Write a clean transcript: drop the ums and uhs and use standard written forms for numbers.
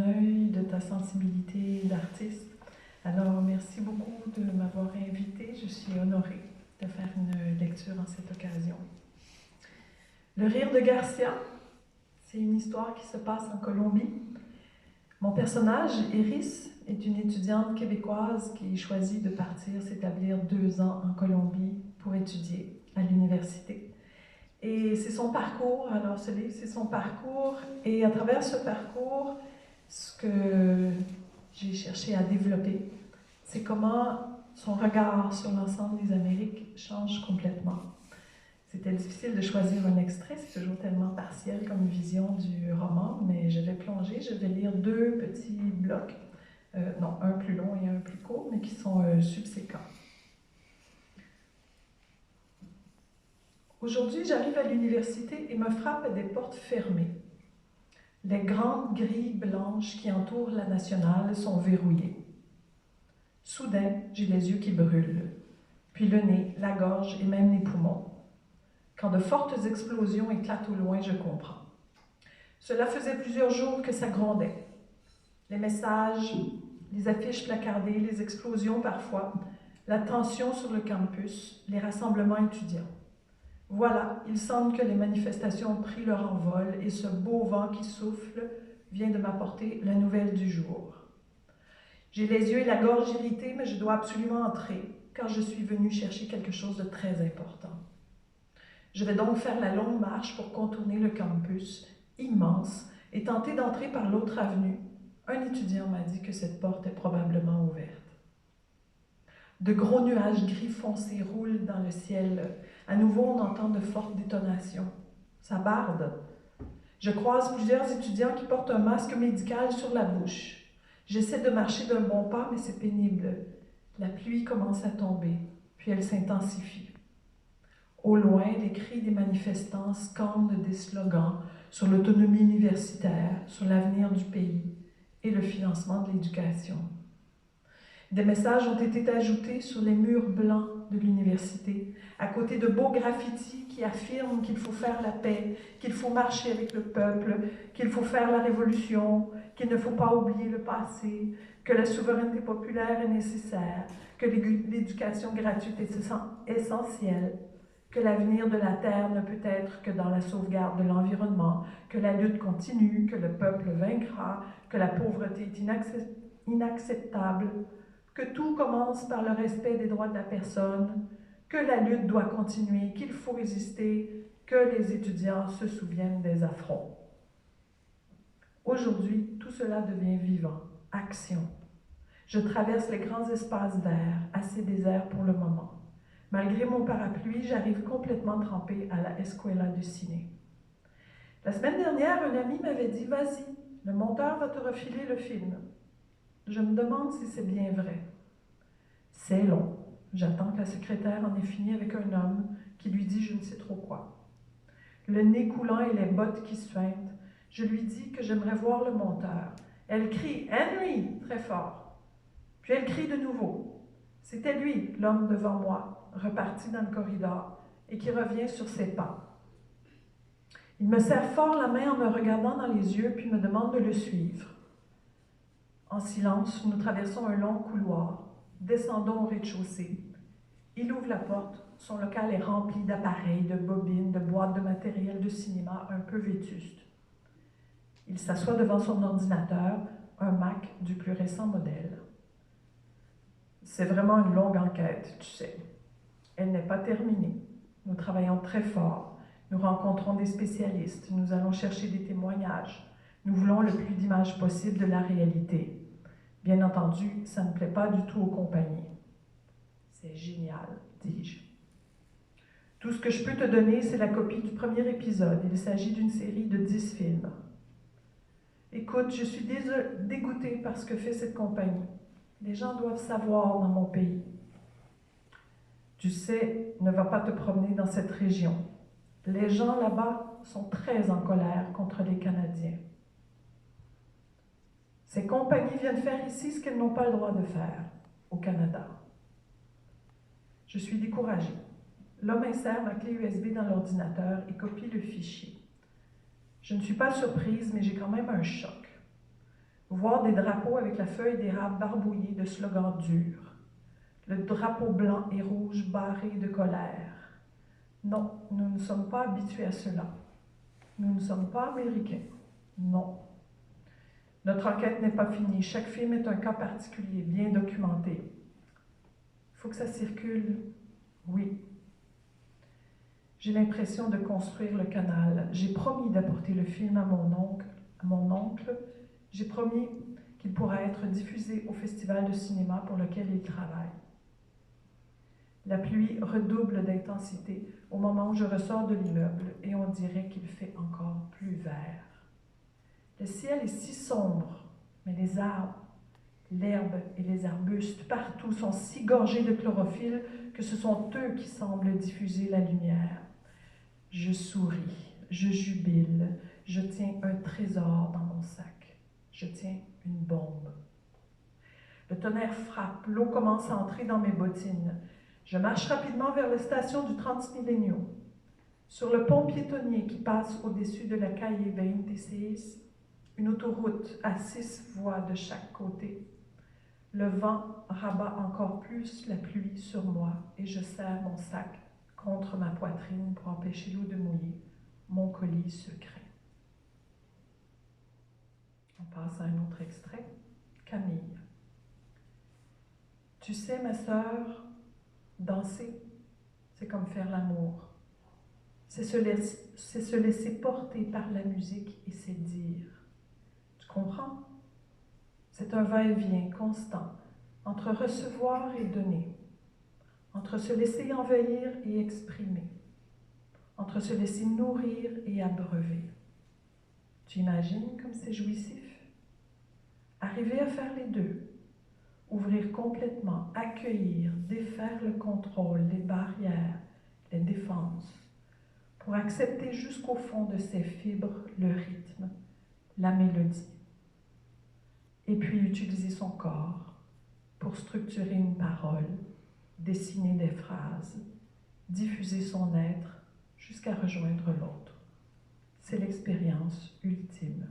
œil, de ta sensibilité d'artiste. Alors, merci beaucoup de m'avoir invitée. Je suis honorée de faire une lecture en cette occasion. Le rire de Garcia, c'est une histoire qui se passe en Colombie. Mon personnage, Iris, est une étudiante québécoise qui choisit de partir s'établir 2 ans en Colombie pour étudier à l'université. Et c'est son parcours, alors ce livre, c'est son parcours, et à travers ce parcours, ce que j'ai cherché à développer, c'est comment son regard sur l'ensemble des Amériques change complètement. C'était difficile de choisir un extrait, c'est toujours tellement partiel comme vision du roman, mais je vais plonger, je vais lire 2 petits blocs, non, un plus long et un plus court, mais qui sont subséquents. Aujourd'hui, j'arrive à l'université et me frappe à des portes fermées. Les grandes grilles blanches qui entourent la nationale sont verrouillées. Soudain, j'ai les yeux qui brûlent, puis le nez, la gorge et même les poumons. Quand de fortes explosions éclatent au loin, je comprends. Cela faisait plusieurs jours que ça grondait. Les messages, les affiches placardées, les explosions parfois, la tension sur le campus, les rassemblements étudiants. Voilà, il semble que les manifestations ont pris leur envol et ce beau vent qui souffle vient de m'apporter la nouvelle du jour. J'ai les yeux et la gorge irrités, mais je dois absolument entrer, car je suis venue chercher quelque chose de très important. Je vais donc faire la longue marche pour contourner le campus, immense, et tenter d'entrer par l'autre avenue. Un étudiant m'a dit que cette porte est probablement ouverte. De gros nuages gris foncé roulent dans le ciel. À nouveau, on entend de fortes détonations. Ça barde. Je croise plusieurs étudiants qui portent un masque médical sur la bouche. J'essaie de marcher d'un bon pas, mais c'est pénible. La pluie commence à tomber, puis elle s'intensifie. Au loin, les cris des manifestants scandent des slogans sur l'autonomie universitaire, sur l'avenir du pays et le financement de l'éducation. Des messages ont été ajoutés sur les murs blancs de l'université, à côté de beaux graffitis qui affirment qu'il faut faire la paix, qu'il faut marcher avec le peuple, qu'il faut faire la révolution, qu'il ne faut pas oublier le passé, que la souveraineté populaire est nécessaire, que l'éducation gratuite est essentielle, que l'avenir de la Terre ne peut être que dans la sauvegarde de l'environnement, que la lutte continue, que le peuple vaincra, que la pauvreté est inacceptable, que tout commence par le respect des droits de la personne, que la lutte doit continuer, qu'il faut résister, que les étudiants se souviennent des affronts. Aujourd'hui, tout cela devient vivant, action. Je traverse les grands espaces verts, assez déserts pour le moment. Malgré mon parapluie, j'arrive complètement trempée à la Escuela du Ciné. La semaine dernière, un ami m'avait dit « Vas-y, le monteur va te refiler le film ». Je me demande si c'est bien vrai. C'est long. J'attends que la secrétaire en ait fini avec un homme qui lui dit je ne sais trop quoi. Le nez coulant et les bottes qui suintent, je lui dis que j'aimerais voir le monteur. Elle crie « Henry !» très fort. Puis elle crie de nouveau. C'était lui, l'homme devant moi, reparti dans le corridor et qui revient sur ses pas. Il me serre fort la main en me regardant dans les yeux puis me demande de le suivre. En silence, nous traversons un long couloir. Descendons au rez-de-chaussée. Il ouvre la porte. Son local est rempli d'appareils, de bobines, de boîtes de matériel de cinéma un peu vétustes. Il s'assoit devant son ordinateur, un Mac du plus récent modèle. C'est vraiment une longue enquête, tu sais. Elle n'est pas terminée. Nous travaillons très fort. Nous rencontrons des spécialistes. Nous allons chercher des témoignages. Nous voulons le plus d'images possible de la réalité. Bien entendu, ça ne plaît pas du tout aux compagnies. C'est génial, dis-je. Tout ce que je peux te donner, c'est la copie du premier épisode. Il s'agit d'une série de 10 films. Écoute, je suis dégoûtée par ce que fait cette compagnie. Les gens doivent savoir dans mon pays. Tu sais, ne va pas te promener dans cette région. Les gens là-bas sont très en colère contre les Canadiens. Ces compagnies viennent faire ici ce qu'elles n'ont pas le droit de faire au Canada. Je suis découragée. L'homme insère ma clé USB dans l'ordinateur et copie le fichier. Je ne suis pas surprise, mais j'ai quand même un choc. Voir des drapeaux avec la feuille d'érable barbouillée de slogans durs. Le drapeau blanc et rouge barré de colère. Non, nous ne sommes pas habitués à cela. Nous ne sommes pas américains. Non. Notre enquête n'est pas finie. Chaque film est un cas particulier, bien documenté. Il faut que ça circule. Oui. J'ai l'impression de construire le canal. J'ai promis d'apporter le film à mon oncle. J'ai promis qu'il pourra être diffusé au festival de cinéma pour lequel il travaille. La pluie redouble d'intensité au moment où je ressors de l'immeuble et on dirait qu'il fait encore plus vert. Le ciel est si sombre, mais les arbres, l'herbe et les arbustes partout sont si gorgés de chlorophylle que ce sont eux qui semblent diffuser la lumière. Je souris, je jubile, je tiens un trésor dans mon sac. Je tiens une bombe. Le tonnerre frappe, l'eau commence à entrer dans mes bottines. Je marche rapidement vers la station du Transmilenio. Sur le pont piétonnier qui passe au-dessus de la Calle 26, une autoroute à 6 voies de chaque côté. Le vent rabat encore plus la pluie sur moi et je serre mon sac contre ma poitrine pour empêcher l'eau de mouiller mon colis secret. On passe à un autre extrait. Camille. Tu sais, ma sœur, danser, c'est comme faire l'amour. C'est se laisser porter par la musique et c'est dire. Tu comprends? C'est un va-et-vient constant entre recevoir et donner, entre se laisser envahir et exprimer, entre se laisser nourrir et abreuver. Tu imagines comme c'est jouissif? Arriver à faire les deux, ouvrir complètement, accueillir, défaire le contrôle, les barrières, les défenses, pour accepter jusqu'au fond de ses fibres le rythme, la mélodie. Et puis utiliser son corps pour structurer une parole, dessiner des phrases, diffuser son être jusqu'à rejoindre l'autre. C'est l'expérience ultime.